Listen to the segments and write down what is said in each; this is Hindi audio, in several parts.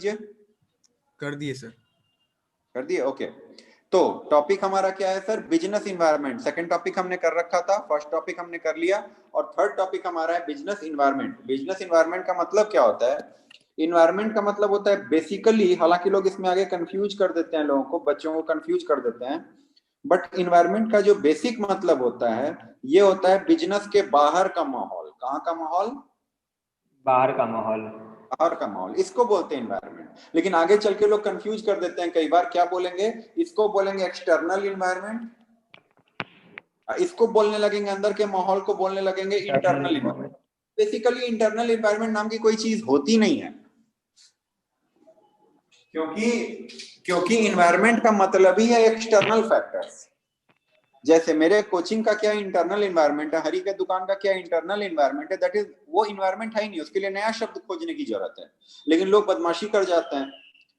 दीजिए। कर दिए सर। कर दिए, ओके। तो टॉपिक हमारा क्या है sir? Business environment. Second topic हमने कर रखा था, फर्स्ट टॉपिक हमने कर लिया, और थर्ड टॉपिक हमारा है बिजनेस इन्वायरमेंट। बिजनेस इन्वायरमेंट का मतलब क्या होता है? इन्वायरमेंट का मतलब होता है बेसिकली, हालांकि लोग इसमें आगे कंफ्यूज कर देते हैं, लोगों को, बच्चों को कंफ्यूज कर देते हैं, बट इन्वायरमेंट का जो बेसिक मतलब होता है ये होता है बिजनेस के बाहर का माहौल। कहाँ का माहौल? बाहर का माहौल। बाहर का माहौल, इसको बोलते हैं इन्वायरमेंट। लेकिन आगे चल के लोग कंफ्यूज कर देते हैं कई बार, क्या बोलेंगे? इसको बोलेंगे एक्सटर्नल इन्वायरमेंट, इसको बोलने लगेंगे, अंदर के माहौल को बोलने लगेंगे internal environment. Basically internal environment नाम की कोई चीज होती नहीं है, क्योंकि इन्वायरमेंट का मतलब ही है एक्सटर्नल फैक्टर्स। जैसे मेरे कोचिंग का क्या इंटरनल इन्वायरमेंट है, हरी के दुकान का क्या इंटरनल इन्वायरमेंट है, दैट इज, वो इन्वायरमेंट है ही नहीं, उसके लिए नया शब्द खोजने की जरूरत है। लेकिन लोग बदमाशी कर जाते हैं,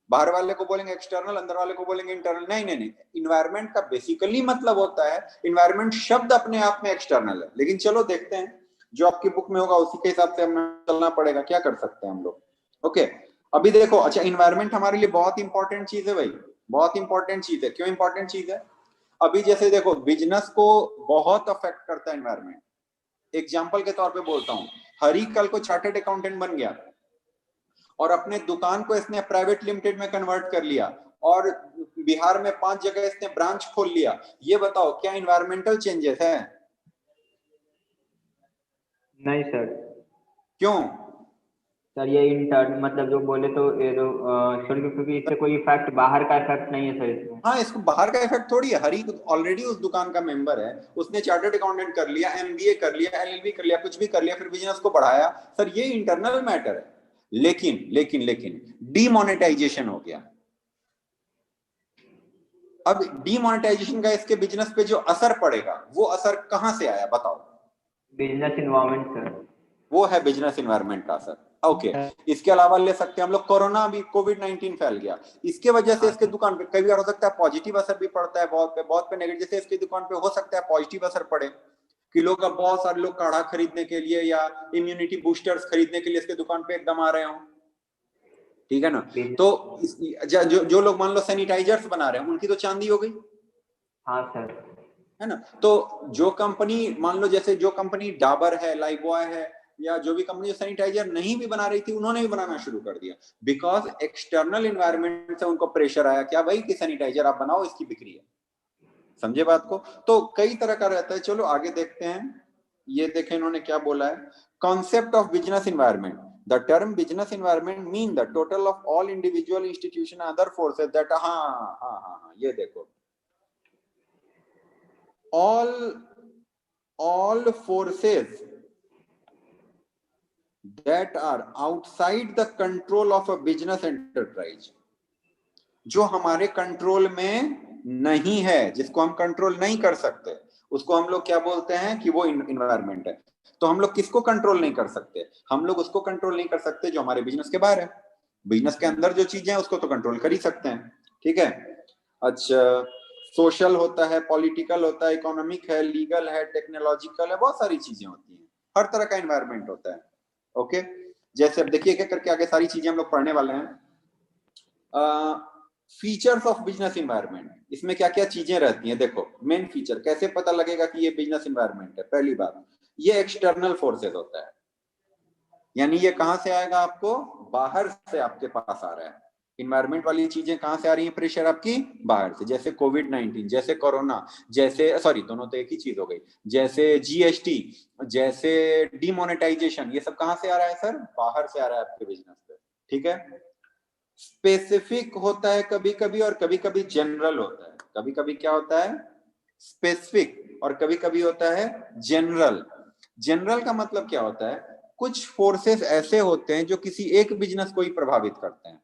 बाहर वाले को बोलेंगे एक्सटर्नल, अंदर वाले को बोलेंगे इंटरनल। नहीं नहीं नहीं, इन्वायरमेंट का बेसिकली मतलब होता है, इन्वायरमेंट शब्द अपने आप में एक्सटर्नल है। लेकिन चलो देखते हैं, जो आपकी बुक में होगा उसी के हिसाब से हमें चलना पड़ेगा, क्या कर सकते हैं हम लोग। ओके, अभी देखो, अच्छा, इन्वायरमेंट हमारे लिए बहुत इंपॉर्टेंट चीज है भाई, बहुत इंपॉर्टेंट चीज है। क्यों इंपॉर्टेंट चीज है? अभी जैसे देखो, बिजनेस को बहुत अफेक्ट करता है एनवायरनमेंट। एग्जांपल के तौर पे बोलता हूं, हरी कल को चार्टर्ड अकाउंटेंट बन गया और अपने दुकान को इसने प्राइवेट लिमिटेड में कन्वर्ट कर लिया, और बिहार में 5 जगह इसने ब्रांच खोल लिया। ये बताओ, क्या इन्वायरमेंटल चेंजेस है? नहीं सर। क्यों सर ये इंटर्न मतलब जो बोले तो ये तो सर, क्योंकि इससे कोई इफेक्ट, बाहर का इफेक्ट नहीं है सर इसमें। हाँ, इसको बाहर का इफेक्ट थोड़ी है। हरी ऑलरेडी उस दुकान का मेंबर है, उसने चार्टर्ड अकाउंटेंट कर लिया, एमबीए कर लिया, एलएलबी कर लिया, कुछ भी कर लिया, फिर बिजनेस को बढ़ाया। सर ये इंटरनल मैटर है। लेकिन लेकिन लेकिन डीमोनेटाइजेशन हो गया। अब डीमोनेटाइजेशन का इसके बिजनेस पे जो असर पड़ेगा, वो असर कहां से आया बताओ? Business environment sir. वो है बिजनेस इन्वायरमेंट का असर। ओके, इसके अलावा ले सकते हैं हम लोग, कोरोना भी, कोविड-19 फैल गया, इसके वजह से इसके दुकान पे कई बार हो सकता है पॉजिटिव असर भी पड़ता है, बहुत पे नेगेटिव। जैसे इसकी दुकान पे हो सकता है पॉजिटिव असर पड़े कि लोग, अब बहुत सारे लोग काढ़ा खरीदने के लिए या इम्यूनिटी बूस्टर्स खरीदने के लिए इसके दुकान पे एकदम आ रहे हो, ठीक है ना? तो जो लोग मान लो सैनिटाइजर्स बना रहे हैं, उनकी तो चांदी हो गई। हाँ सर। है ना? तो जो कंपनी, मान लो जैसे जो कंपनी डाबर है, लाइफबॉय है, या जो भी कंपनी सैनिटाइजर नहीं भी बना रही थी, उन्होंने भी बनाना शुरू कर दिया, बिकॉज एक्सटर्नल एनवायरनमेंट से उनको प्रेशर आया, क्या भाई, कि सैनिटाइजर आप बनाओ, इसकी बिक्री है। समझे बात को? तो कई तरह का रहता है। चलो आगे देखते हैं, ये देखें इन्होंने क्या बोला है। Concept of business environment, the term business environment mean the total of all individual institution other forces that, हाँ हाँ हाँ हाँ, ये देखो, all forces that are outside the control of a business enterprise, जो हमारे कंट्रोल में नहीं है, जिसको हम कंट्रोल नहीं कर सकते, उसको हम लोग क्या बोलते हैं कि वो इन्वायरमेंट है। तो हम लोग किसको कंट्रोल नहीं कर सकते? हम लोग उसको कंट्रोल नहीं कर सकते जो हमारे बिजनेस के बाहर है। बिजनेस के अंदर जो चीजें हैं उसको तो कंट्रोल कर ही सकते हैं, ठीक है? अच्छा, सोशल होता है, पॉलिटिकल होता है, इकोनॉमिक है, लीगल है, टेक्नोलॉजिकल है, बहुत सारी चीजें होती हैं, हर तरह का एनवायरनमेंट होता है। ओके, जैसे अब देखिए क्या करके आगे सारी चीजें हम लोग पढ़ने वाले हैं। फीचर्स ऑफ बिजनेस इन्वायरमेंट, इसमें क्या क्या चीजें रहती हैं। देखो, मेन फीचर कैसे पता लगेगा कि ये बिजनेस इन्वायरमेंट है? पहली बात, ये एक्सटर्नल फोर्सेस होता है, यानी ये कहां से आएगा? आपको बाहर से आपके पास आ रहा है। इन्वायरमेंट वाली चीजें कहां से आ रही है? प्रेशर आपकी बाहर से, जैसे कोविड-19, जैसे कोरोना, जैसे, सॉरी दोनों तो एक ही चीज हो गई, जैसे जीएसटी, जैसे डीमोनेटाइजेशन, ये सब कहां से आ रहा है सर? बाहर से आ रहा है आपके बिजनेस पे, ठीक है? स्पेसिफिक होता है कभी कभी, और कभी कभी जनरल होता है। कभी कभी क्या होता है? स्पेसिफिक, और कभी कभी होता है जनरल। जनरल का मतलब क्या होता है? कुछ फोर्सेस ऐसे होते हैं जो किसी एक बिजनेस को ही प्रभावित करते हैं।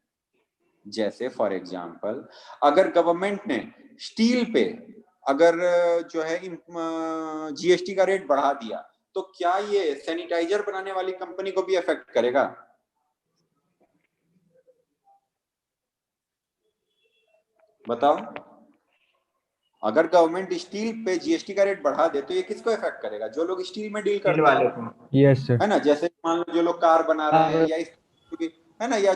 जैसे फॉर एग्जांपल, अगर गवर्नमेंट ने स्टील पे अगर जो है जीएसटी का रेट बढ़ा दिया, तो क्या ये सैनिटाइजर बनाने वाली कंपनी को भी अफेक्ट करेगा? बताओ, अगर गवर्नमेंट स्टील पे जीएसटी का रेट बढ़ा दे तो ये किसको इफेक्ट करेगा? जो लोग स्टील में डील करते हैं, वाले को। Yes sir. है ना? जैसे मान लो जो लोग कार बना रहे हैं, या इस है ना, या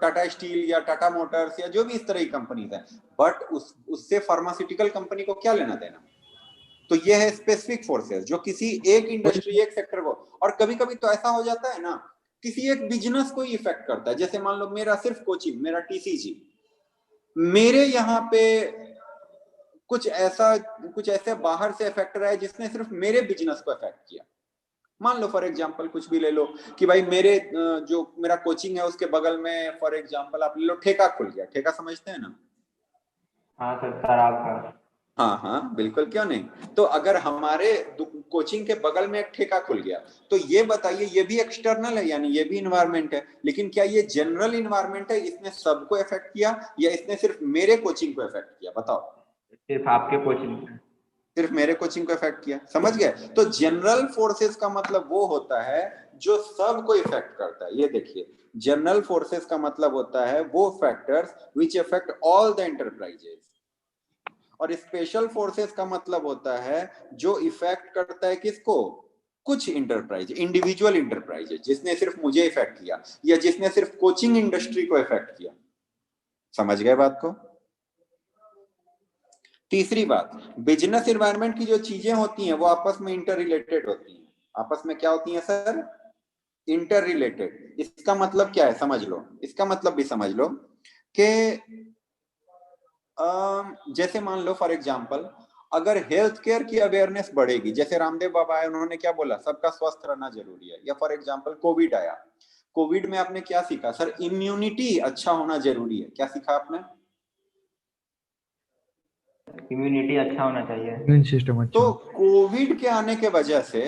टाटा स्टील या टाटा मोटर्स या जो भी इस तरह की कंपनीज है, बट उससे फार्मास्यूटिकल कंपनी को क्या लेना देना। तो ये है स्पेसिफिक फोर्सेस जो किसी एक इंडस्ट्री, एक सेक्टर को, और कभी कभी तो ऐसा हो जाता है ना, किसी एक बिजनेस को ही इफेक्ट करता है। जैसे मान लो मेरा सिर्फ कोचिंग, मेरा टीसीजी, मेरे यहाँ पे कुछ ऐसे बाहर से इफेक्ट रहा है जिसने सिर्फ मेरे बिजनेस को इफेक्ट किया। मान लो फॉर एग्जांपल कुछ भी ले लो कि भाई मेरे जो मेरा कोचिंग है उसके बगल में फॉर एग्जांपल आप ले लो ठेका खुल गया। ठेका समझते हैं ना? हाँ सर, शराब का। हाँ हाँ बिल्कुल, क्यों नहीं। तो अगर हमारे कोचिंग के बगल में एक ठेका खुल गया, तो ये बताइए ये भी एक्सटर्नल है, यानी ये भी इन्वायरमेंट है, लेकिन क्या ये जनरल इन्वायरमेंट है, इसने सबको इफेक्ट किया या इसने सिर्फ मेरे कोचिंग को इफेक्ट किया? बताओ। सिर्फ आपके कोचिंग में। सिर्फ मेरे कोचिंग को इफेक्ट किया, समझ गए। तो जनरल फोर्सेस का मतलब वो होता है जो सबको इफेक्ट करता है। ये देखिए, जनरल फोर्सेस का मतलब होता है वो factors which effect all the enterprises, और स्पेशल फोर्सेस का मतलब होता है जो इफेक्ट करता है किसको? कुछ इंटरप्राइज, इंडिविजुअल इंटरप्राइजेस, जिसने सिर्फ मुझे इफेक्ट किया या जिसने सिर्फ कोचिंग इंडस्ट्री को इफेक्ट किया। समझ गए बात को? तीसरी बात, बिजनेस एनवायरनमेंट की जो चीजें होती हैं वो आपस में इंटर रिलेटेड होती हैं। आपस में क्या होती हैं सर? Inter related. इसका मतलब क्या है समझ लो, इसका मतलब भी समझ लो कि जैसे मान लो फॉर एग्जांपल अगर हेल्थ केयर की अवेयरनेस बढ़ेगी, जैसे रामदेव बाबा आए, उन्होंने क्या बोला? सबका स्वस्थ रहना जरूरी है। या फॉर एग्जांपल कोविड आया, कोविड में आपने क्या सीखा सर? इम्यूनिटी अच्छा होना जरूरी है। क्या सीखा आपने? इम्यूनिटी अच्छा होना चाहिए। इम्यून सिस्टम अच्छा। तो कोविड के आने के वजह से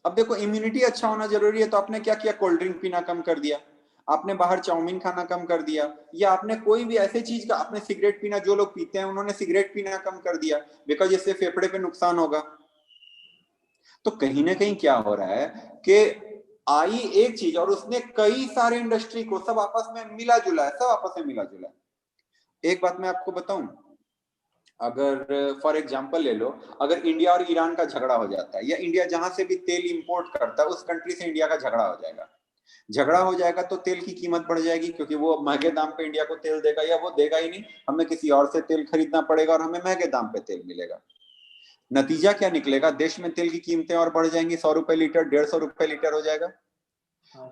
अब देखो इम्यूनिटी अच्छा होना जरूरी है, तो आपने क्या किया? कोल्ड ड्रिंक पीना कम कर दिया, आपने बाहर चाउमीन खाना कम कर दिया, या आपने कोई भी ऐसे चीज का, आपने सिगरेट पीना, जो लोग पीते हैं उन्होंने सिगरेट पीना कम कर दिया, बिकॉज इससे फेफड़े पे नुकसान होगा। तो कहीं ना कहीं क्या हो रहा है कि आई एक चीज और उसने कई सारे इंडस्ट्री को सब आपस में मिला जुला है, सब आपस में मिला जुला है। एक बात मैं आपको बताऊं, अगर फॉर एग्जांपल ले लो, अगर इंडिया और ईरान का झगड़ा हो जाता है, या इंडिया जहां से भी तेल इंपोर्ट करता है उस कंट्री से इंडिया का झगड़ा हो जाएगा, झगड़ा हो जाएगा तो तेल की कीमत बढ़ जाएगी, क्योंकि वो महंगे दाम पे इंडिया को तेल देगा, या वो देगा ही नहीं, हमें किसी और से तेल खरीदना पड़ेगा और हमें महंगे दाम पे तेल मिलेगा। नतीजा क्या निकलेगा? देश में तेल की कीमतें और बढ़ जाएंगी, 100 रुपए लीटर, 150 रुपए लीटर हो जाएगा।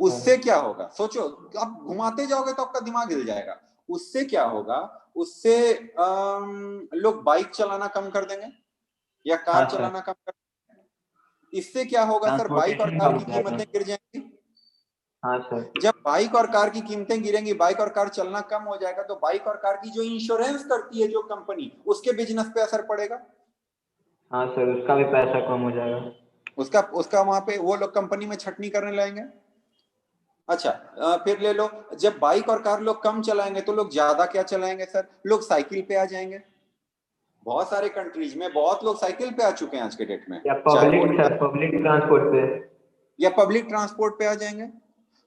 उससे क्या होगा सोचो, आप घुमाते जाओगे तो आपका दिमाग हिल जाएगा। उससे क्या होगा? उससे लोग बाइक चलाना कम कर देंगे या कार चलाना कम कर देंगे। इससे क्या होगा सर? बाइक और ट्रांसपोर्टेशन कार कम की हो जाएगा। कीमतें गिर जाएंगी। हाँ सर। जब बाइक और कार की कीमतें गिरेंगी, बाइक और कार चलना कम हो जाएगा, तो बाइक और कार की जो इंश्योरेंस करती है जो कंपनी, उसके बिजनेस पे असर पड़ेगा। हाँ सर, उसका भी पैसा कम हो जाएगा। उसका उसका वहां पे वो लोग कंपनी में छटनी करने लगेंगे। अच्छा, फिर ले लो, जब बाइक और कार लोग कम चलाएंगे तो लोग ज्यादा क्या चलाएंगे सर? लोग साइकिल पे आ जाएंगे। बहुत सारे कंट्रीज में बहुत लोग साइकिल पे आ चुके हैं आज के डेट में, या चाहे वो पब्लिक ट्रांसपोर्ट पे। या पब्लिक ट्रांसपोर्ट पे आ जाएंगे।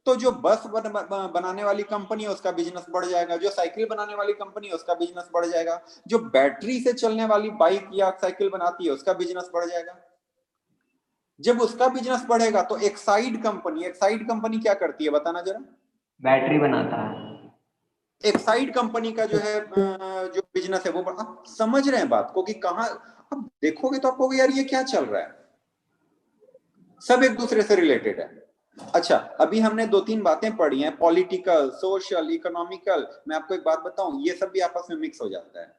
तो जो बस बनाने वाली कंपनी है उसका बिजनेस बढ़ जाएगा, जो साइकिल बनाने वाली कंपनी है उसका बिजनेस बढ़ जाएगा, जो बैटरी से चलने वाली बाइक या साइकिल बनाती है उसका बिजनेस बढ़ जाएगा। जब उसका बिजनेस बढ़ेगा तो एक्साइड कंपनी क्या करती है बताना जरा? बैटरी बनाता है। एक्साइड कंपनी का जो है जो बिजनेस है वो आप समझ रहे हैं बात को कि कहां, अब देखोगे तो आपको यार ये क्या चल रहा है, सब एक दूसरे से रिलेटेड है। अच्छा, अभी हमने 2-3 बातें पढ़ी हैं, पॉलिटिकल, सोशल, इकोनॉमिकल। मैं आपको एक बात बताऊं, ये सब भी आपस में मिक्स हो जाता है।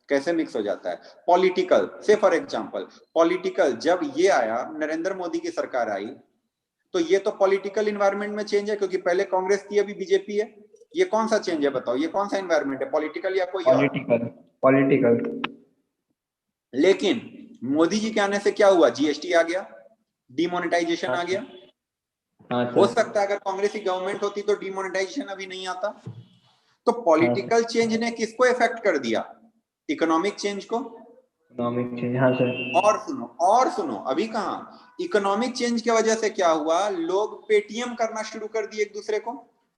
कैसे मिक्स हो जाता है? पॉलिटिकल से फॉर एग्जांपल, पॉलिटिकल जब ये आया, नरेंद्र मोदी की सरकार आई, तो ये तो पॉलिटिकल इन्वायरमेंट में चेंज है, क्योंकि पहले कांग्रेस थी अभी बीजेपी है। ये कौन सा चेंज है बताओ? ये कौन सा इन्वायरमेंट है, पॉलिटिकल या कोई और? पॉलिटिकल। लेकिन मोदी जी के आने से क्या हुआ? जीएसटी आ गया, डिमोनेटाइजेशन आ गया। हाँ हो सर। सकता है अगर कांग्रेस की गवर्नमेंट होती तो डिमोनेटाइजेशन अभी नहीं आता। तो पॉलिटिकल चेंज ने किसको इफेक्ट कर दिया? इकोनॉमिक चेंज को। Economic change. हाँ सर। और सुनो अभी कहां, इकोनॉमिक चेंज की वजह से क्या हुआ? लोग पेटीएम करना शुरू कर दिए एक दूसरे को,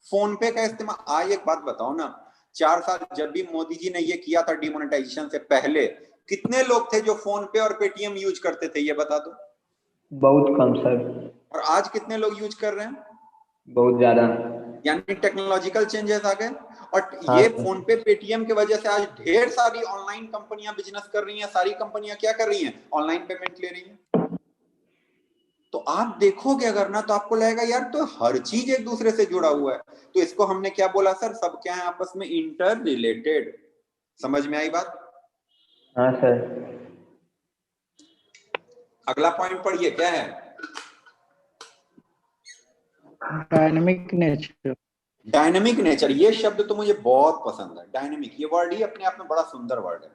फोन पे का इस्तेमाल। आज एक बात बताओ ना, 4 साल जब भी मोदी जी ने ये किया था डिमोनेटाइजेशन से पहले, कितने लोग थे जो फोन पे और पेटीएम यूज करते थे? ये बता दो। बहुत कम सर। और आज कितने लोग यूज कर रहे हैं? बहुत ज्यादा। यानी टेक्नोलॉजिकल चेंजेस आ गए। और हाँ ये सर। फोन पे, पेटीएम की वजह से आज ढेर सारी ऑनलाइन कंपनियां बिजनेस कर रही हैं। सारी कंपनियां क्या कर रही हैं? ऑनलाइन पेमेंट ले रही हैं। तो आप देखोगे अगर ना, तो आपको लगेगा यार तो हर चीज एक दूसरे से जुड़ा हुआ है। तो इसको हमने क्या बोला सर? सब क्या है आपस में? Inter related. समझ में आई बात? हाँ सर। अगला पॉइंट पढ़िए, क्या है? Dynamic nature. Dynamic nature. ये शब्द तो मुझे बहुत पसंद है। डायनेमिक, ये वर्ड ही अपने आप में बड़ा सुंदर वर्ड है।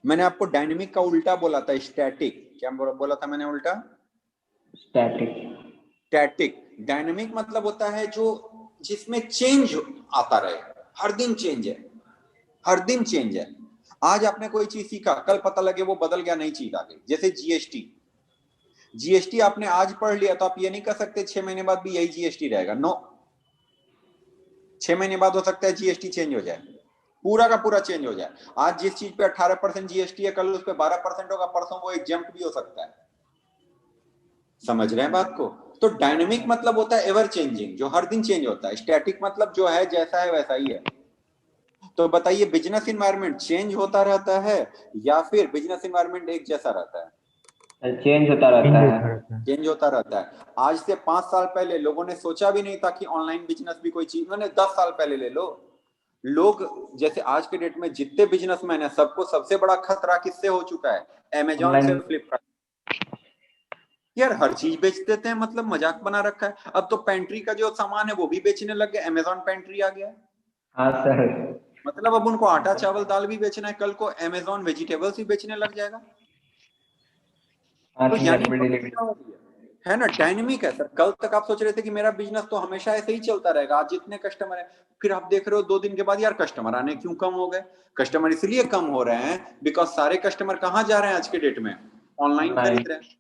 मैंने आपको डायनेमिक का उल्टा बोला था, स्टैटिक। क्या बोला था मैंने उल्टा? स्टैटिक। स्टैटिक। डायनेमिक मतलब होता है जो, जिसमें चेंज आता रहे। हर दिन चेंज है, हर दिन चेंज है। आज आपने कोई चीज सीखा, कल पता लगे वो बदल गया, नई चीज आ गई। जैसे जीएसटी। जीएसटी आपने आज पढ़ लिया तो आप ये नहीं कर सकते 6 महीने बाद भी यही जीएसटी रहेगा। नो, 6 महीने बाद हो सकता है जीएसटी चेंज हो जाए, पूरा का पूरा चेंज हो जाए। आज जिस चीज पे 18% जीएसटी है, कल उस पे 12% होगा, परसों वो एग्जम्प्ट भी हो सकता है। समझ रहे हैं बात को? तो डायनेमिक मतलब होता है एवर चेंजिंग, जो हर दिन चेंज होता है। स्टैटिक मतलब जो है जैसा है वैसा ही है। तो बताइए, बिजनेस इन्वायरमेंट चेंज होता रहता है या फिर बिजनेस इन्वायरमेंट एक जैसा रहता है? चेंज होता रहता है। चेंज होता रहता है। आज से 5 साल पहले लोगों ने सोचा भी नहीं था कि ऑनलाइन बिजनेस भी कोई चीज। मैंने 10 साल पहले ले लो, लोग जैसे आज के डेट में जितने बिजनेसमैन है, सबको सबसे बड़ा खतरा किससे हो चुका है? अमेजॉन से, ऑनलाइन। फ्लिपकार्ट। यार हर चीज बेच देते हैं, मतलब मजाक बना रखा है। अब तो पेंट्री का जो सामान है वो भी बेचने लग गए, अमेजॉन पेंट्री आ गया है। हाँ सर। मतलब अब उनको आटा चावल दाल भी बेचना है, कल को अमेजॉन वेजिटेबल्स भी बेचने लग जाएगा। 5 तो मिनट यानी में डिलीवरी। क्या हो गया है ना, डायनेमिक है सर। कल तक आप सोच रहे थे कि मेरा बिजनेस तो हमेशा ऐसे ही चलता रहेगा, आज जितने कस्टमर है, फिर आप देख रहे हो 2 दिन के बाद यार कस्टमर आने क्यों कम हो गए? कस्टमर इसलिए कम हो रहे हैं बिकॉज सारे कस्टमर कहाँ जा रहे हैं आज के डेट में? Online online. खरीद रहे हैं।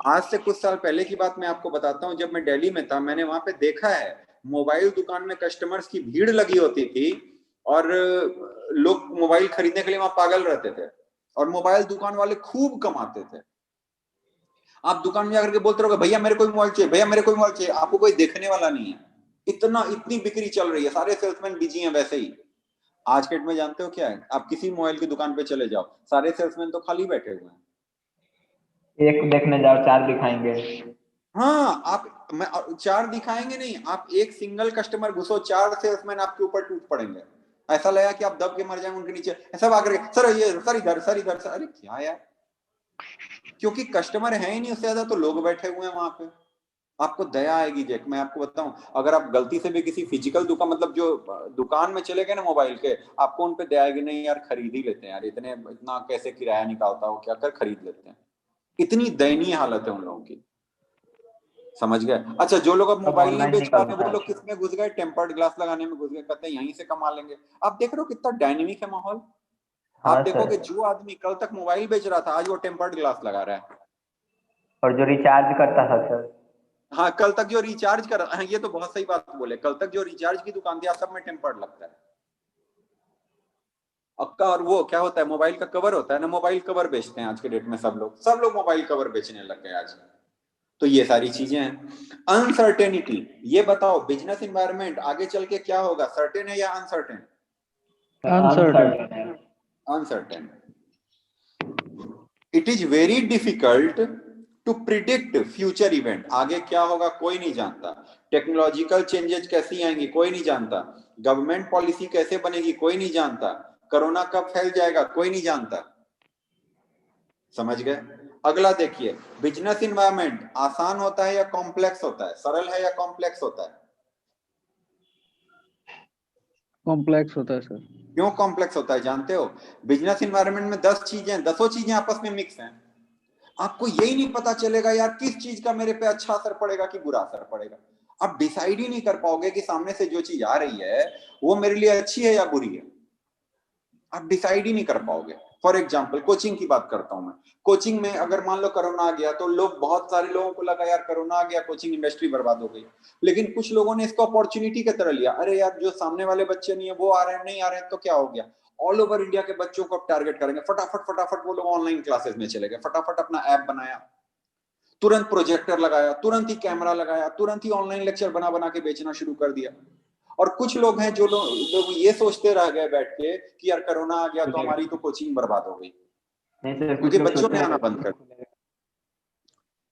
आज से कुछ साल पहले की बात मैं आपको बताता हूँ, जब मैं दिल्ली में था, मैंने वहां पे देखा है मोबाइल दुकान में कस्टमर्स की भीड़ लगी होती थी, और लोग मोबाइल खरीदने के लिए वहां पागल रहते थे, और मोबाइल दुकान वाले खूब कमाते थे। आप दुकान में जाकर के बोलते रहोगे भैया मेरे को मोबाइल चाहिए, भैया मेरे को मोबाइल चाहिए, आपको कोई देखने वाला नहीं है। इतनी बिक्री चल रही है, सारे सेल्समैन बिजी हैं वैसे ही। आज के डेट में जानते हो क्या है? आप किसी मोबाइल की दुकान पे चले जाओ, सारे सेल्समैन तो खाली बैठे हुए हैं। एक देखने जाओ 4 दिखाएंगे। हाँ, आप मैं 4 दिखाएंगे नहीं, आप एक सिंगल कस्टमर घुसो, 4 सेल्समैन आपके ऊपर टूट पड़ेंगे। ऐसा लगा कि आप दब के मर जाएंगे उनके नीचे। ऐसा आकर के सर ये सर इधर, सर इधर, सर। अरे क्या यार, क्योंकि कस्टमर है ही नहीं उससे ज्यादा, तो लोग बैठे हुए हैं वहां पे। आपको दया आएगी देख, मैं आपको बताऊं, अगर आप गलती से भी किसी फिजिकल दुकान, मतलब जो दुकान में चले गए ना मोबाइल के, आपको उन पे दया आएगी, नहीं यार खरीद ही लेते हैं यार, इतना कैसे किराया निकालता हो, क्या कर खरीद लेते हैं। इतनी दयनीय हालत है उन लोगों की। समझ गए? अच्छा, जो लोग अब सब मोबाइल नहीं ऑनलाइन बेच पा रहे, निकलता वो है। लोग किसमें घुस गए? टेम्पर्ड ग्लास लगाने में घुस गए, कहते हैं यहीं से कमा लेंगे। आप देख रहे हो कितना डायनेमिक है माहौल। आप हाँ सर। देखोगे जो आदमी कल तक मोबाइल बेच रहा था, आज वो टेम्पर्ड ग्लास लगा रहा है। और जो रिचार्ज करता था सर। हाँ, कल तक जो रिचार्ज कर, हाँ, ये तो बहुत सही बात बोले, कल तक जो रिचार्ज की दुकान थी, आज सब में टेम्पर्ड लगता है। अक्का, और वो क्या होता है, मोबाइल का कवर होता है ना, मोबाइल कवर बेचते हैं आज के डेट में सब लोग मोबाइल कवर बेचने लग गए आज। तो ये सारी चीजें हैं। अनसर्टेनिटी। ये बताओ बिजनेस इन्वायरमेंट आगे चल के क्या होगा, सर्टेन है या uncertain? Uncertain. Uncertain. Uncertain. It is very difficult to predict future event. आगे क्या होगा कोई नहीं जानता। टेक्नोलॉजिकल चेंजेस कैसी आएंगी कोई नहीं जानता। गवर्नमेंट पॉलिसी कैसे बनेगी कोई नहीं जानता। कोरोना कब फैल जाएगा कोई नहीं जानता। समझ गए? अगला देखिए, बिजनेस इन्वायरमेंट आसान होता है या कॉम्प्लेक्स होता है? सरल है या कॉम्प्लेक्स होता है? कॉम्प्लेक्स होता है सर। क्यों कॉम्प्लेक्स होता है जानते हो? बिजनेस इन्वायरमेंट में 10 चीजें, 10 चीजें आपस में मिक्स हैं। आपको यही नहीं पता चलेगा यार किस चीज का मेरे पे अच्छा असर पड़ेगा कि बुरा असर पड़ेगा। आप डिसाइड ही नहीं कर पाओगे कि सामने से जो चीज आ रही है वो मेरे लिए अच्छी है या बुरी है। आप डिसाइड ही नहीं कर पाओगे। फॉर एग्जाम्पल कोचिंग की बात करता हूं मैं। कोचिंग में अगर मान लो कोरोना आ गया, तो लोग, बहुत सारे लोगों को लगा यार कोरोना आ गया, कोचिंग इंडस्ट्री बर्बाद हो गई। लेकिन कुछ लोगों ने इसको अपॉर्चुनिटी की तरह लिया, अरे यार जो सामने वाले बच्चे नहीं है वो आ रहे हैं, नहीं आ रहे हैं तो क्या हो गया, ऑल ओवर इंडिया के बच्चों को अब टारगेट करेंगे, फटाफट फटाफट वो लोग ऑनलाइन क्लासेस में चले गए, फटाफट अपना ऐप बनाया। तुरंत प्रोजेक्टर लगाया, तुरंत ही कैमरा लगाया, तुरंत ही ऑनलाइन लेक्चर बना बना के बेचना शुरू कर दिया। और कुछ लोग हैं जो लोग ये सोचते रह गए बैठ के कि यार कोरोना आ गया तो हमारी तो कोचिंग बर्बाद हो गई, नहीं सर, कुछ क्योंकि लोग बच्चों ने सोचते आना हैं बंद कर।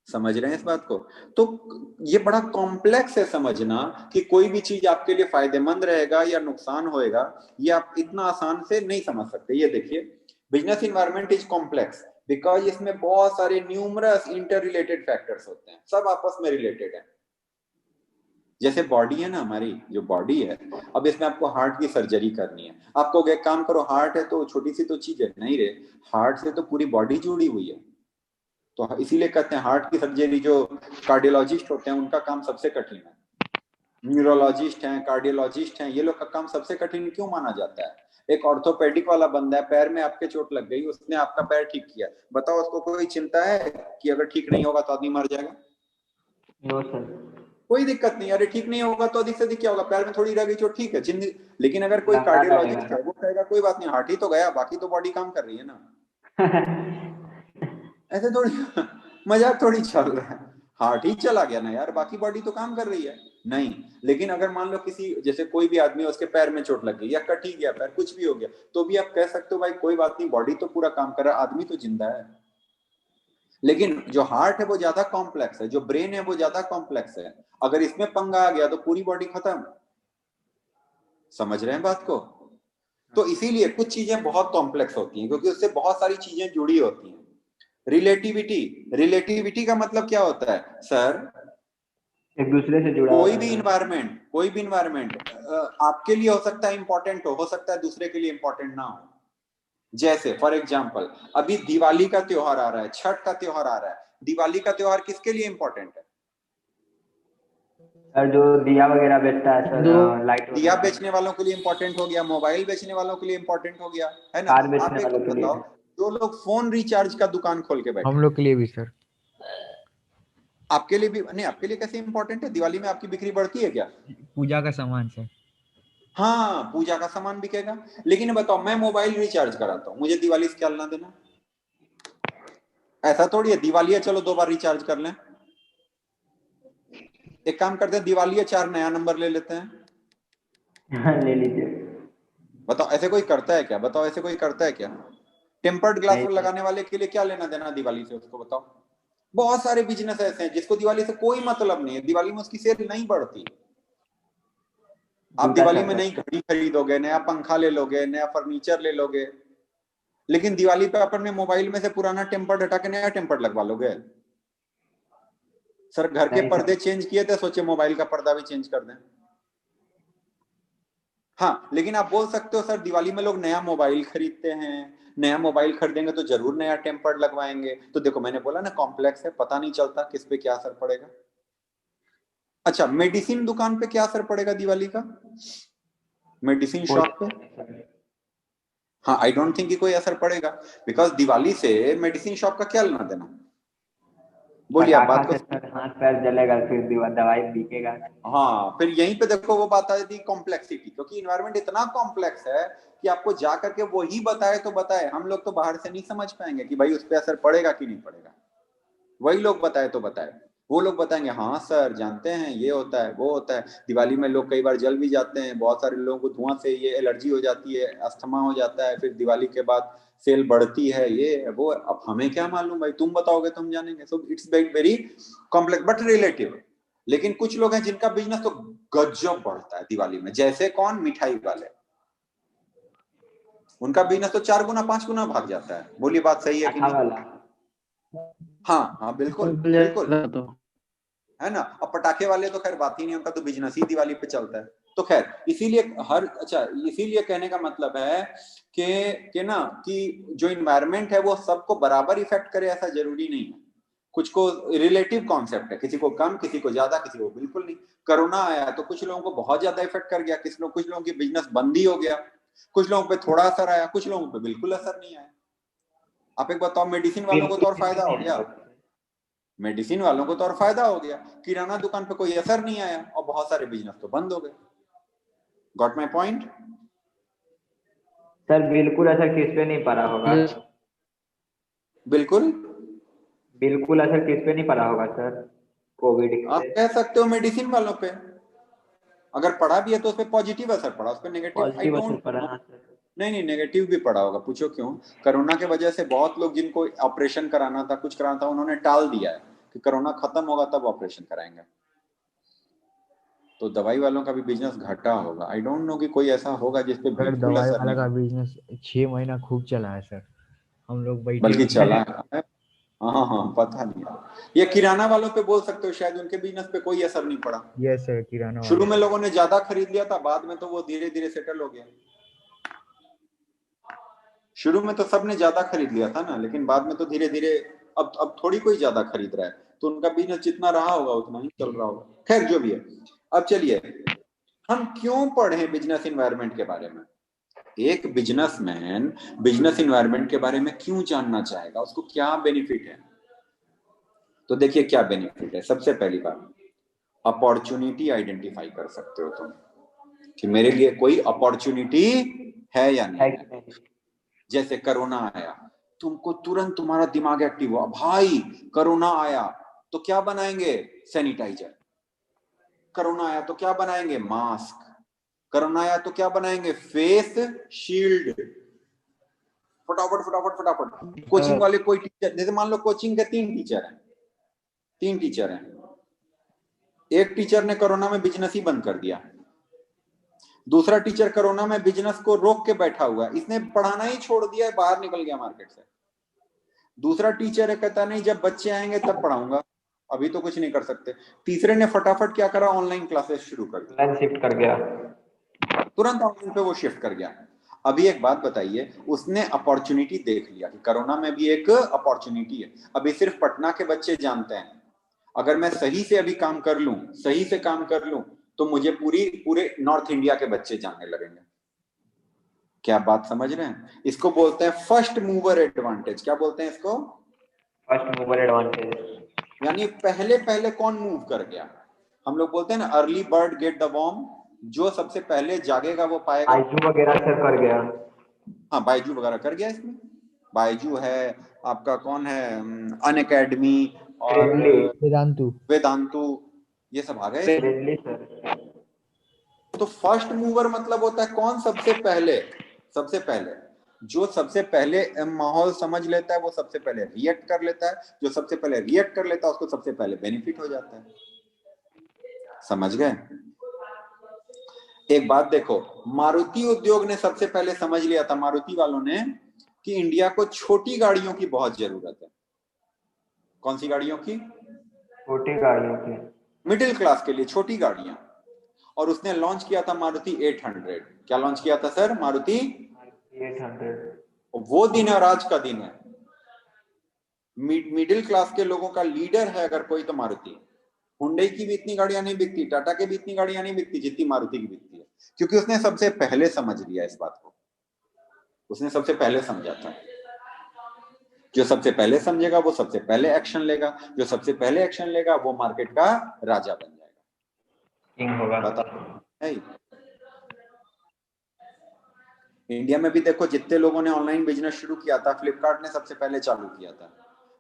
समझ रहे हैं इस बात को? तो ये बड़ा कॉम्प्लेक्स है समझना कि कोई भी चीज आपके लिए फायदेमंद रहेगा या नुकसान होएगा, ये आप इतना आसान से नहीं समझ सकते। ये देखिए, business environment is complex because इसमें बहुत सारे न्यूमरस इंटर रिलेटेड फैक्टर्स होते हैं, सब आपस में रिलेटेड है। जैसे बॉडी है ना, हमारी जो बॉडी है, अब इसमें आपको हार्ट की सर्जरी करनी है, आपको एक काम करो, हार्ट है तो छोटी सी तो चीज है नहीं रे, हार्ट से तो पूरी बॉडी जुड़ी हुई है। तो इसीलिए कहते हैं हार्ट की सर्जरी जो कार्डियोलॉजिस्ट होते हैं उनका काम सबसे कठिन है, न्यूरोलॉजिस्ट हैं, कार्डियोलॉजिस्ट हैं, ये लोग का काम सबसे कठिन क्यों माना जाता है? एक ऑर्थोपेडिक वाला बंदा है, पैर में आपके चोट लग गई, उसने आपका पैर ठीक किया, बताओ उसको कोई चिंता है कि अगर ठीक नहीं होगा तो आदमी मर जाएगा? नो सर, कोई दिक्कत नहीं, अरे ठीक नहीं होगा तो अधिक से अधिक क्या होगा, पैर में थोड़ी रह गई चोट, ठीक है जिंदगी। लेकिन अगर कोई लंगड़ा कार्डियोलॉजिस्ट लगेगा। है वो कहेगा कोई बात नहीं, हार्ट ही तो गया, बाकी तो बॉडी काम कर रही है ना। ऐसे थोड़ी मजाक थोड़ी चल रहा है, हार्ट ही चला गया ना यार, बाकी बॉडी तो काम कर रही है। नहीं, लेकिन अगर मान लो किसी, जैसे कोई भी आदमी उसके पैर में चोट लग गई या कट ही गया पैर, कुछ भी हो गया, तो भी आप कह सकते हो भाई कोई बात नहीं, बॉडी तो पूरा काम कर रहा है, आदमी तो जिंदा है। लेकिन जो हार्ट है वो ज्यादा कॉम्प्लेक्स है, जो ब्रेन है वो ज्यादा कॉम्प्लेक्स है, अगर इसमें पंगा आ गया तो पूरी बॉडी खत्म। समझ रहे हैं बात को? तो इसीलिए कुछ चीजें बहुत कॉम्प्लेक्स होती हैं क्योंकि उससे बहुत सारी चीजें जुड़ी होती हैं। रिलेटिविटी, रिलेटिविटी का मतलब क्या होता है सर? एक दूसरे से जुड़ा कोई हुआ भी है। इन्वायरमेंट, कोई भी इन्वायरमेंट आपके लिए हो सकता है इंपॉर्टेंट हो सकता है दूसरे के लिए इंपॉर्टेंट ना हो। जैसे फॉर एग्जाम्पल अभी दिवाली का त्योहार आ रहा है, छठ का त्योहार आ रहा है, दिवाली का त्योहार किसके लिए इंपॉर्टेंट है? सर जो दिया वगैरह बेचता है सर, दो लाइट दिया वगैरह, बेचने वालों के लिए इंपॉर्टेंट हो गया, मोबाइल बेचने वालों के लिए इंपॉर्टेंट हो गया, है ना? कार आप बेचने एक वालों के लिए। बताओ, जो लोग फोन रिचार्ज का दुकान खोल के बैठे, हम लोग के लिए भी सर। आपके लिए भी नहीं? आपके लिए कैसे इंपॉर्टेंट है? दिवाली में आपकी बिक्री बढ़ती है क्या? पूजा का सामान सर। हाँ, पूजा का सामान बिकेगा। लेकिन बताओ मैं मोबाइल रिचार्ज कराता हूँ, मुझे दिवाली से क्या लेना देना? ऐसा थोड़ी है दिवाली है चलो 2 बार रिचार्ज कर लें। एक काम करते हैं, दिवाली है 4 नया नंबर ले लेते हैं। ले लीजिए। बताओ ऐसे कोई करता है क्या? बताओ ऐसे कोई करता है क्या? टेम्पर्ड ग्लास नहीं सर। लगाने वाले के लिए क्या लेना देना दिवाली से, उसको बताओ। बहुत सारे बिजनेस ऐसे हैं जिसको दिवाली से कोई मतलब नहीं है, दिवाली में उसकी सेल नहीं बढ़ती। आप जूता दिवाली में चप्पल। नई घड़ी खरीदोगे, नया पंखा ले लोगे, नया फर्नीचर ले लोगे, लेकिन दिवाली पे अपने मोबाइल में से पुराना टेम्पर्ड हटा के नया टेम्पर्ड लगवा लोगे। सर घर के नहीं पर्दे सर। चेंज किए थे, सोचे मोबाइल का पर्दा भी चेंज कर दें। हाँ, लेकिन आप बोल सकते हो सर दिवाली में लोग नया मोबाइल खरीदते हैं, नया मोबाइल खरीदेंगे तो जरूर नया टेम्पर्ड लगवाएंगे। तो देखो मैंने बोला ना कॉम्प्लेक्स है, पता नहीं चलता किस पे क्या असर पड़ेगा। अच्छा, मेडिसिन दुकान पे क्या असर पड़ेगा दिवाली का? मेडिसिन शॉप पे? हाँ, आई डोंट थिंक कि कोई असर पड़ेगा, बिकॉज दिवाली से मेडिसिन शॉप का क्या लेना देना? बोलिए आप पटाखा बात को। से सर हाथ पैर जलेगा, फिर दवाई बिकेगा। हाँ, फिर यहीं पे देखो वो बात आ जाती है कॉम्प्लेक्सिटी, क्योंकि इन्वायरमेंट इतना कॉम्प्लेक्स है कि आपको जा करके वो ही बताए तो बताए, हम लोग तो बाहर से नहीं समझ पाएंगे कि भाई उस पर असर पड़ेगा कि नहीं पड़ेगा। वही लोग बताए तो बताए, वो लोग बताएंगे हाँ सर जानते हैं ये होता है वो होता है। दिवाली में लोग कई बार जल भी जाते हैं, बहुत सारे लोगों को धुआं से ये एलर्जी हो जाती है, अस्थमा हो जाता है, फिर दिवाली के बाद सेल बढ़ती है, ये वो। अब हमें क्या मालूम भाई, तुम बताओगे तो हम जानेंगे। So it's very complex but relative. लेकिन कुछ लोग हैं जिनका बिजनेस तो गजब बढ़ता है दिवाली में, जैसे कौन? मिठाई वाले, उनका बिजनेस तो 4 गुना 5 गुना भाग जाता है। बोलिए बात सही है कि पटाखा नहीं? वाला। हाँ हाँ बिल्कुल बिल्कुल, तो है ना। अब पटाखे वाले तो खैर बात ही नहीं, उनका तो बिजनेस ही दिवाली पे चलता है। तो खैर इसीलिए अच्छा, इसीलिए कहने का मतलब है कि ना कि जो इन्वायरमेंट है वो सबको बराबर इफेक्ट करे ऐसा जरूरी नहीं है। कुछ को रिलेटिव कॉन्सेप्ट है, किसी को कम, किसी को ज्यादा, किसी को बिल्कुल नहीं। कोरोना आया तो कुछ लोगों को बहुत ज्यादा इफेक्ट कर गया, कुछ लोगों की बिजनेस बंद ही हो गया, कुछ लोगों पे थोड़ा असर आया, कुछ लोगों पे बिल्कुल असर नहीं आया। आप एक बताओ, मेडिसिन वालों को तो और फायदा हो गया, मेडिसिन वालों को तो और फायदा हो गया, किराना दुकान पे कोई असर नहीं आया और बहुत सारे बिजनेस तो बंद हो गए। Got my point? सर बिल्कुल असर किस पे नहीं पड़ा होगा। बिल्कुल बिल्कुल असर किस पे नहीं पड़ा होगा सर, कोविड आप से? कह सकते हो मेडिसिन वालों पे, अगर पड़ा भी है तो उस पर पॉजिटिव असर पड़ा, उस पर नेगेटिव आई पॉजिटिव असर डोंट पड़ा नो। हाँ सर। नहीं नहीं, नेगेटिव भी पड़ा होगा, पूछो क्यों। कोरोना के वजह से बहुत लोग जिनको ऑपरेशन कराना था, कुछ कराना था, उन्होंने टाल दिया है कि कोरोना खत्म होगा तब ऑपरेशन कराएंगे, तो दवाई वालों का भी बिजनेस घटा होगा। आई डोंट नो कि कोई ऐसा होगा जिसपे सर बिल्कुल दवाई असर वाला नहीं, का बिजनेस 6 महीना खूब चला है सर, हम लोग बैठे बल्कि हुए चला हैं। है। हाँ हाँ, पता नहीं यार। ये किराना वालों पे बोल सकते हो, शायद उनके बिजनेस पे कोई असर नहीं पड़ा। ये सर किराना शुरू वाले में का। लोगों ने ज्यादा खरीद लिया था, बाद में तो वो धीरे धीरे सेटल हो गया। शुरू में तो सबने ज्यादा खरीद लिया था ना, लेकिन बाद में तो धीरे धीरे अब थोड़ी कोई ज्यादा खरीद रहा है, तो उनका बिजनेस जितना रहा होगा उतना ही चल रहा होगा। खैर जो भी है, अब चलिए हम क्यों पढ़े बिजनेस इन्वायरमेंट के बारे में। एक बिजनेसमैन बिजनेस इन्वायरमेंट के बारे में क्यों जानना चाहेगा, उसको क्या बेनिफिट है। तो देखिए क्या बेनिफिट है। सबसे पहली बात, अपॉर्चुनिटी आइडेंटिफाई कर सकते हो तुम कि मेरे लिए कोई अपॉर्चुनिटी है या है नहीं कि है। नहीं? जैसे कोरोना आया, तुमको तुरंत तुम्हारा दिमाग एक्टिव हुआ, भाई कोरोना आया तो क्या बनाएंगे, सैनिटाइजर। कोरोना आया तो क्या बनाएंगे, मास्क। कोरोना आया तो क्या बनाएंगे, फेस शील्ड। फटाफट फटाफट फटाफट। कोचिंग वाले कोई टीचर, जैसे मान लो कोचिंग के 3 टीचर हैं, 3 टीचर हैं, एक टीचर ने कोरोना में बिजनेस ही बंद कर दिया, दूसरा टीचर कोरोना में बिजनेस को रोक के बैठा हुआ है, इसने पढ़ाना ही छोड़ दिया है, बाहर निकल गया मार्केट से। दूसरा टीचर है, कहता नहीं जब बच्चे आएंगे तब पढ़ाऊंगा, अभी तो कुछ नहीं कर सकते। तीसरे ने फटाफट क्या करा, ऑनलाइन क्लासेस शुरू कर दी, ऑनलाइन शिफ्ट कर गया। तुरंत ऑनलाइन पे वो शिफ्ट कर गया। अभी एक बात बताइए, उसने अपॉर्चुनिटी देख लिया कि कोरोना में भी एक अपॉर्चुनिटी है। अभी सिर्फ पटना के बच्चे जानते हैं, अगर मैं सही से अभी काम कर लूं, सही से काम कर लूं, तो मुझे पूरे नॉर्थ इंडिया के बच्चे जानने लगेंगे। क्या बात समझ रहे हैं। इसको बोलते हैं फर्स्ट मूवर एडवांटेज। क्या बोलते हैं इसको, फर्स्ट मूवर एडवांटेज। यानी पहले पहले कौन मूव कर गया। हम लोग बोलते हैं ना, early bird get the worm, जो सबसे पहले जागेगा वो पाएगा। आईजू वगैरह सर कर गया। हाँ, बायजू वगैरह कर गया इसमें। बायजू है, आपका कौन है, अन अकेडमी और वेदांतु। वेदांतु, ये सब आ गए इसमें। Friendly sir. तो फर्स्ट मूवर मतलब होता है कौन सबसे पहले, सबसे पहले जो सबसे पहले माहौल समझ लेता है, वो सबसे पहले रिएक्ट कर लेता है, जो सबसे पहले रिएक्ट कर लेता है उसको सबसे पहले बेनिफिट हो जाता है। समझ गए। एक बात देखो, मारुति उद्योग ने सबसे पहले समझ लिया था, मारुति वालों ने, कि इंडिया को छोटी गाड़ियों की बहुत जरूरत है। कौन सी गाड़ियों की, छोटी गाड़ियों की। मिडिल क्लास के लिए छोटी गाड़ियां। और उसने लॉन्च किया था मारुति 800। क्या लॉन्च किया था सर, मारुति 800। वो दिन है और आज का दिन है। मिडिल क्लास के लोगों का लीडर है अगर कोई, तो मारुति। हुंडई की भी इतनी गाड़ियां नहीं बिकती, टाटा की भी इतनी गाड़ियां नहीं बिकती जितनी मारुति की बिकती है, क्योंकि उसने सबसे पहले समझ लिया इस बात को, उसने सबसे पहले समझा था। जो सबसे पहले समझेगा वो सबसे पहले एक्शन लेगा, जो सबसे पहले एक्शन लेगा वो मार्केट का राजा बन जाएगा, किंग होगा। बता है। इंडिया में भी देखो, जितने लोगों ने ऑनलाइन बिजनेस शुरू किया था, फ्लिपकार्ट ने सबसे पहले चालू किया था।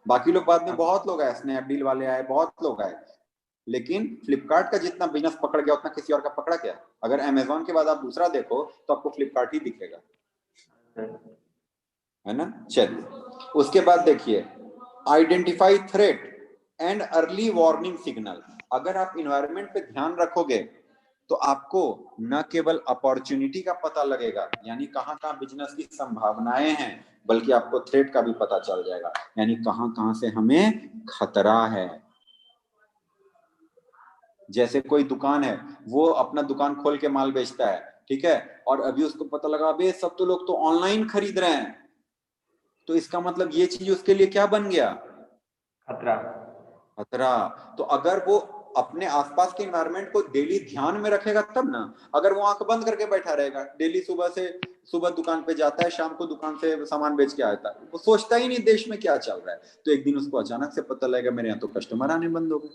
बाकी लोग बाद में, बहुत लोग आए, स्नैपडील वाले आए, बहुत लोग आए, लेकिन फ्लिपकार्ट का जितना बिजनेस पकड़ गया उतना किसी और का पकड़ा गया। अगर अमेजोन के बाद आप दूसरा देखो तो आपको फ्लिपकार्ट ही दिखेगा, है ना। चलिए, उसके बाद देखिए, identify threat and early warning signal. अगर आप इन्वायरमेंट पे ध्यान रखोगे तो आपको न केवल अपॉर्चुनिटी का पता लगेगा, यानी कहाँ कहाँ बिजनेस की संभावनाएं हैं, बल्कि आपको थ्रेट का भी पता चल जाएगा, यानी कहाँ कहाँ से हमें खतरा है। जैसे कोई दुकान है, वो अपना दुकान खोल के माल बेचता है, ठीक है, और अभी उसको पता लगा अबे सब तो लोग तो ऑनलाइन खरीद रहे हैं, तो इसका मतलब ये चीज उसके लिए क्या बन गया, खतरा। खतरा। तो अगर वो अपने आसपास के एनवायरनमेंट को डेली ध्यान में रखेगा तब ना। अगर वो आंख बंद करके बैठा रहेगा, डेली सुबह दुकान पे जाता है, शाम को दुकान से सामान बेच के आता है, वो सोचता ही नहीं देश में क्या चल रहा है, तो एक दिन उसको अचानक से पता लगेगा मेरे यहाँ तो कस्टमर आने बंद हो गए।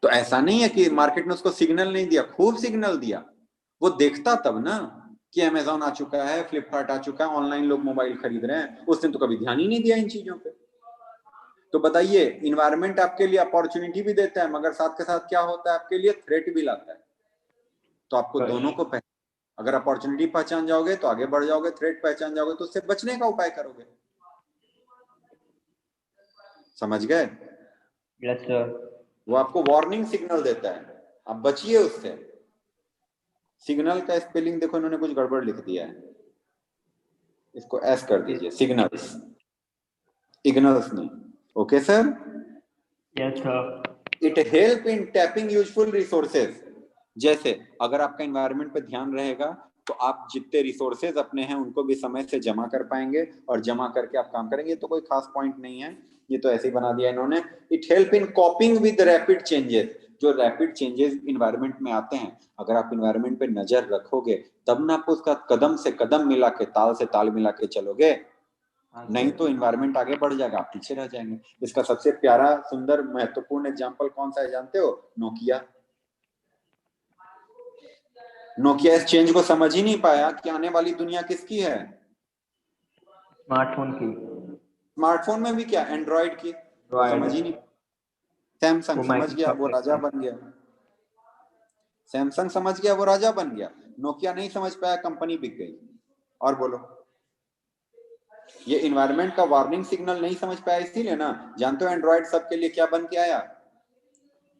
तो ऐसा नहीं है कि मार्केट ने उसको सिग्नल नहीं दिया, खूब सिग्नल दिया। वो देखता तब ना कि अमेजोन आ चुका है, फ्लिपकार्ट आ चुका है, ऑनलाइन लोग मोबाइल खरीद रहे हैं, उसने तो कभी ध्यान ही नहीं दिया इन चीजों पे। तो बताइए, इन्वायरमेंट आपके लिए अपॉर्चुनिटी भी देता है, मगर साथ के साथ क्या होता है, आपके लिए थ्रेट भी लाता है। तो आपको दोनों को अगर अपॉर्चुनिटी पहचान जाओगे तो आगे बढ़ जाओगे, थ्रेट पहचान जाओगे तो उससे बचने का उपाय करोगे। समझ गए? Yes sir. वो आपको वार्निंग सिग्नल देता है, आप बचिए उससे। सिग्नल का स्पेलिंग देखो, इन्होंने कुछ गड़बड़ लिख दिया है, इसको एस कर दीजिए, सिग्नल्स, इग्नल्स नहीं। Okay sir? Yes sir. It help in tapping useful resources. जैसे अगर आपका एनवायरनमेंट पे ध्यान रहेगा तो आप जितने रिसोर्सेज अपने हैं उनको भी समय से जमा कर पाएंगे, और जमा करके आप काम करेंगे। तो कोई खास पॉइंट नहीं है, ये तो ऐसे ही बना दिया इन्होंने। It help in कॉपिंग with rapid changes. जो रैपिड चेंजेस इन्वायरमेंट में आते हैं, अगर आप इन्वायरमेंट पे नजर रखोगे तब ना आप उसका कदम से कदम मिला के, ताल से ताल मिला के चलोगे, नहीं तो इन्वायरमेंट आगे बढ़ जाएगा, आप पीछे रह जाएंगे। इसका सबसे प्यारा, सुंदर, महत्वपूर्ण एग्जांपल कौन सा है जानते हो? नोकिया। नोकिया इस चेंज को समझ ही नहीं पाया कि आने वाली दुनिया किसकी है? स्मार्टफोन की। स्मार्टफोन में भी क्या, एंड्रॉइड की। समझ ही नहीं। सैमसंग समझ गया, वो राजा बन गया। सैमसंग समझ गया, वो राजा बन गया। नोकिया नहीं समझ पाया, कंपनी बिक गई। और बोलो, ये इन्वायरमेंट का वार्निंग सिग्नल नहीं समझ पाया, इसीलिए ना। जानते हो एंड्रॉइड सबके लिए क्या बन के आया?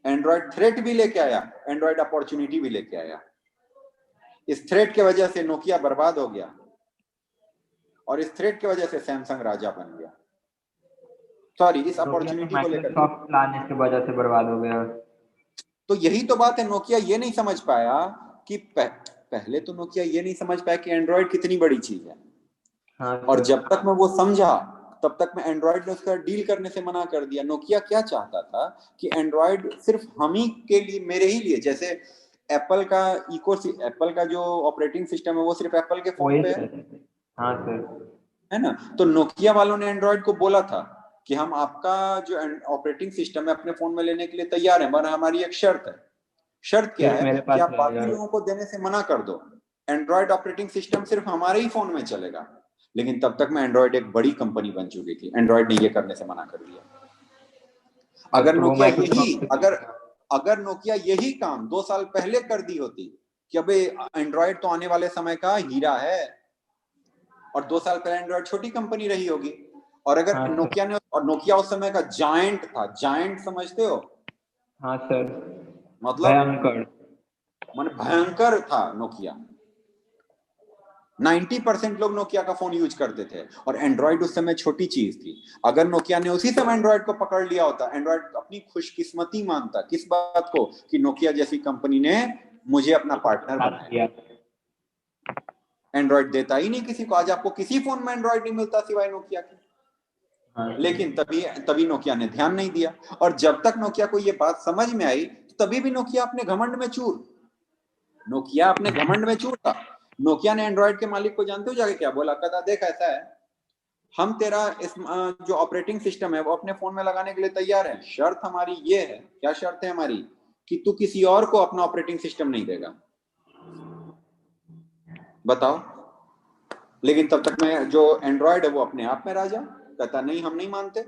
एंड्रॉइड थ्रेट भी लेके आया, एंड्रॉइड अपॉर्चुनिटी भी लेके आया। इस थ्रेट के वजह से नोकिया बर्बाद हो गया, और इस थ्रेट की वजह से सैमसंग राजा बन गया। सॉरी, इस अपॉर्चुनिटी को लेकर माइक्रोसॉफ्ट लाने की वजह से बर्बाद हो गया। तो यही तो बात है, नोकिया ये नहीं समझ पाया कि पहले तो नोकिया ये नहीं समझ पाया कि एंड्रॉइड कितनी बड़ी चीज है। हाँ और सर। जब तक मैं वो समझा तब तक मैं एंड्रॉइड ने उसका डील करने से मना कर दिया। नोकिया क्या चाहता था कि एंड्रॉइड सिर्फ हम ही के लिए, मेरे ही लिए। जैसे एप्पल का एप्पल का जो ऑपरेटिंग सिस्टम है वो सिर्फ एप्पल के फोन वही पे है। सर। हाँ सर। है ना? तो नोकिया वालों ने एंड्रॉइड को बोला था कि हम आपका जो ऑपरेटिंग सिस्टम है अपने फोन में लेने के लिए तैयार है, मगर हमारी एक शर्त है। शर्त क्या सिर्फ है मेरे कि पास आप बाकी रहेगा। लोगों को देने से मना कर दो, एंड्रॉइड ऑपरेटिंग सिस्टम सिर्फ हमारे ही फोन में चलेगा। लेकिन तब तक में एंड्रॉइड एक बड़ी कंपनी बन चुकी थी, एंड्रॉइड ने ये करने से मना कर दिया। अगर तो वो नोकिया माइक्रोसॉफ्ट अगर नोकिया यही काम 2 साल पहले कर दी होती कि अबे एंड्रॉइड तो आने वाले समय का हीरा है, और 2 साल पहले एंड्रॉइड छोटी कंपनी रही होगी, और अगर हाँ नोकिया ने, और नोकिया उस समय का जायंट था। जायंट समझते हो? हाँ सर। मतलब भयंकर। मन भयंकर था नोकिया। 90% लोग नोकिया का फोन यूज करते थे, और एंड्रॉइड उस समय छोटी चीज थी। अगर नोकिया ने उसी समय एंड्रॉइड को पकड़ लिया होता, एंड्रॉइड अपनी खुशकिस्मती मानता किस बात को, कि नोकिया जैसी कंपनी ने मुझे अपना पार्टनर बनाया। एंड्रॉइड देता ही नहीं किसी को। आज आपको किसी फोन में एंड्रॉइड नहीं मिलता सिवाय नोकिया के। लेकिन तभी नोकिया ने ध्यान नहीं दिया, और जब तक नोकिया को ये बात समझ में आई तो तभी भी नोकिया अपने घमंड में चूर। नोकिया अपने घमंड में चूर था। नोकिया ने एंड्रॉइड के मालिक को जानते हो जाके क्या बोला? कहता देख ऐसा है, हम तेरा इस जो ऑपरेटिंग सिस्टम है वो अपने फोन में लगाने के लिए तैयार है। शर्त हमारी ये है। क्या शर्त है हमारी? कि तू किसी और को अपना ऑपरेटिंग सिस्टम नहीं देगा। बताओ। लेकिन तब तक में जो एंड्रॉइड है वो अपने आप में राजा। कहता नहीं, हम नहीं मानते।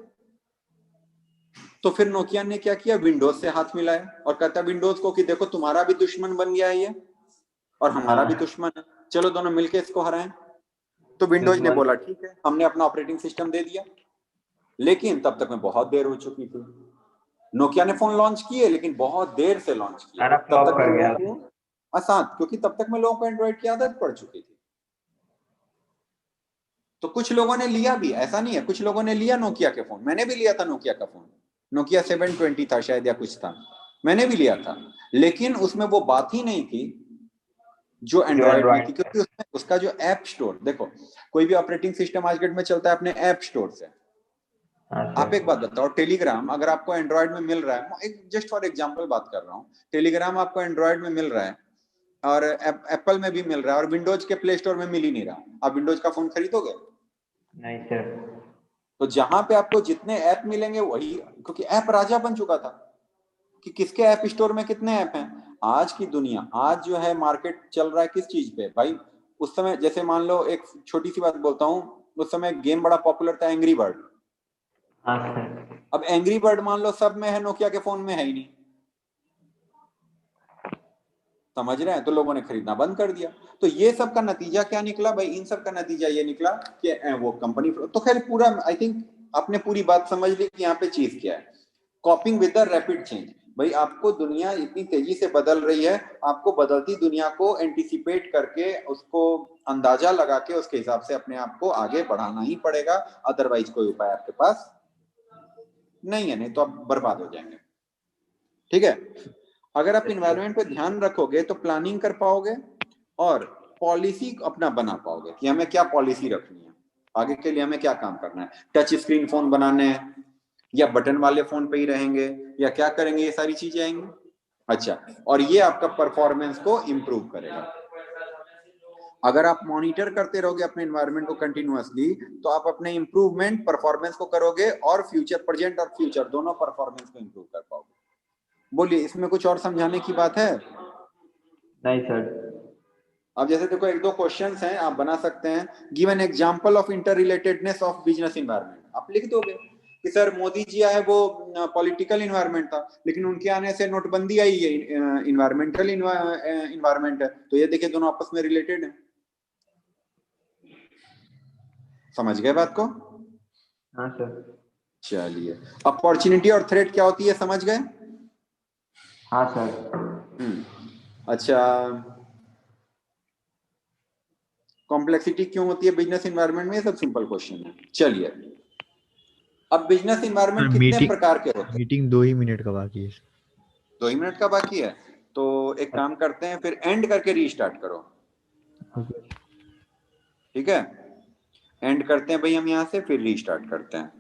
तो फिर नोकिया ने क्या किया? विंडोज से हाथ मिलाया, और कहता विंडोज को कि देखो तुम्हारा भी दुश्मन बन गया है ये, और हमारा भी दुश्मन है, चलो दोनों मिलके इसको हराएं। तो विंडोज ने बोला ठीक है, हमने अपना ऑपरेटिंग सिस्टम दे दिया। लेकिन तब तक में बहुत देर हो चुकी थी। नोकिया ने फोन लॉन्च किए, लेकिन बहुत देर से लॉन्च किए। तब तक में लोगों को आसान, क्योंकि तब तक में लोगों को एंड्रॉइड की आदत पड़ चुकी थी। तो कुछ लोगों ने लिया भी, ऐसा नहीं है, कुछ लोगों ने लिया नोकिया के फोन। मैंने भी लिया था नोकिया का फोन। नोकिया 720 था शायद, या कुछ था, मैंने भी लिया था। लेकिन उसमें वो बात ही नहीं थी जो एंड्रॉइड में थी, क्योंकि उसमें उसका जो ऐप स्टोर, देखो कोई भी ऑपरेटिंग सिस्टम आज डेट में चलता है अपने ऐप स्टोर से। आप एक बात बताओ, टेलीग्राम अगर आपको एंड्रॉइड में मिल रहा है, एक जस्ट फॉर एग्जांपल बात कर रहा हूँ, टेलीग्राम आपको एंड्रॉइड में मिल रहा है और एप्पल में भी मिल रहा है, और विंडोज के प्ले स्टोर में मिल ही नहीं रहा, आप विंडोज का फोन खरीदोगे? नहीं सर। तो जहां पे आपको जितने ऐप मिलेंगे वही, क्योंकि ऐप राजा बन चुका था कि किसके ऐप स्टोर में कितने ऐप हैं। आज की दुनिया, आज जो है मार्केट चल रहा है किस चीज पे भाई? उस समय जैसे मान लो, एक छोटी सी बात बोलता हूँ, उस समय गेम बड़ा पॉपुलर था, एंग्री बर्ड। हाँ सर। अब एंग्री बर्ड मान लो सब में है, नोकिया के फोन में है ही नहीं, समझ रहे हैं, तो लोगों ने खरीदना बंद कर दिया। तो ये सब का नतीजा क्या निकला भाई? इन सब का नतीजा ये निकला कि वो कंपनी, तो खैर पूरा आई थिंक आपने पूरी बात समझ ली कि यहाँ पे चीज क्या है। कॉपिंग विद द रैपिड चेंज, भाई आपको दुनिया इतनी तेजी से बदल रही है, आपको बदलती दुनिया को एंटिसिपेट करके, उसको अंदाजा लगा के उसके हिसाब से अपने आप को आगे बढ़ाना ही पड़ेगा, अदरवाइज कोई उपाय आपके पास नहीं है, नहीं तो आप बर्बाद हो जाएंगे। ठीक है, अगर आप इन्वायरमेंट पे ध्यान रखोगे तो प्लानिंग कर पाओगे और पॉलिसी अपना बना पाओगे कि हमें क्या पॉलिसी रखनी है, आगे के लिए हमें क्या काम करना है, टच स्क्रीन फोन बनाने हैं या बटन वाले फोन पे ही रहेंगे या क्या करेंगे, ये सारी चीजें आएंगी। अच्छा, और ये आपका परफॉर्मेंस को इम्प्रूव करेगा। अगर आप मॉनिटर करते रहोगे अपने एनवायरनमेंट को कंटिन्यूअसली, तो आप अपने इंप्रूवमेंट परफॉर्मेंस को करोगे और फ्यूचर, प्रेजेंट और फ्यूचर दोनों परफॉर्मेंस को इम्प्रूव कर पाओगे। बोलिए, इसमें कुछ और समझाने की बात है? नहीं सर। अब जैसे देखो एक दो क्वेश्चंस हैं, आप बना सकते हैं। Give an example of inter relatedness of business environment. आप लिख दोगे कि सर मोदी जी आए वो पॉलिटिकल इन्वायरमेंट था, लेकिन उनके आने से नोटबंदी आई है, इन्वायरमेंटल इन्वायरमेंट है, तो ये देखिए दोनों आपस में रिलेटेड है। समझ गए बात को? हाँ सर। चलिए, अपॉर्चुनिटी और थ्रेट क्या होती है समझ गए? हाँ सर। अच्छा, कॉम्प्लेक्सिटी क्यों होती है बिजनेस एनवायरनमेंट में? ये सब सिंपल क्वेश्चन है। चलिए, अब बिजनेस एनवायरनमेंट कितने प्रकार के होते हैं? मीटिंग 2 ही मिनट का बाकी है। 2 ही मिनट का बाकी है, तो एक काम करते हैं, फिर एंड करके रीस्टार्ट करो। ठीक है, एंड करते हैं भाई हम यहाँ से, फिर रीस्टार्ट करते हैं।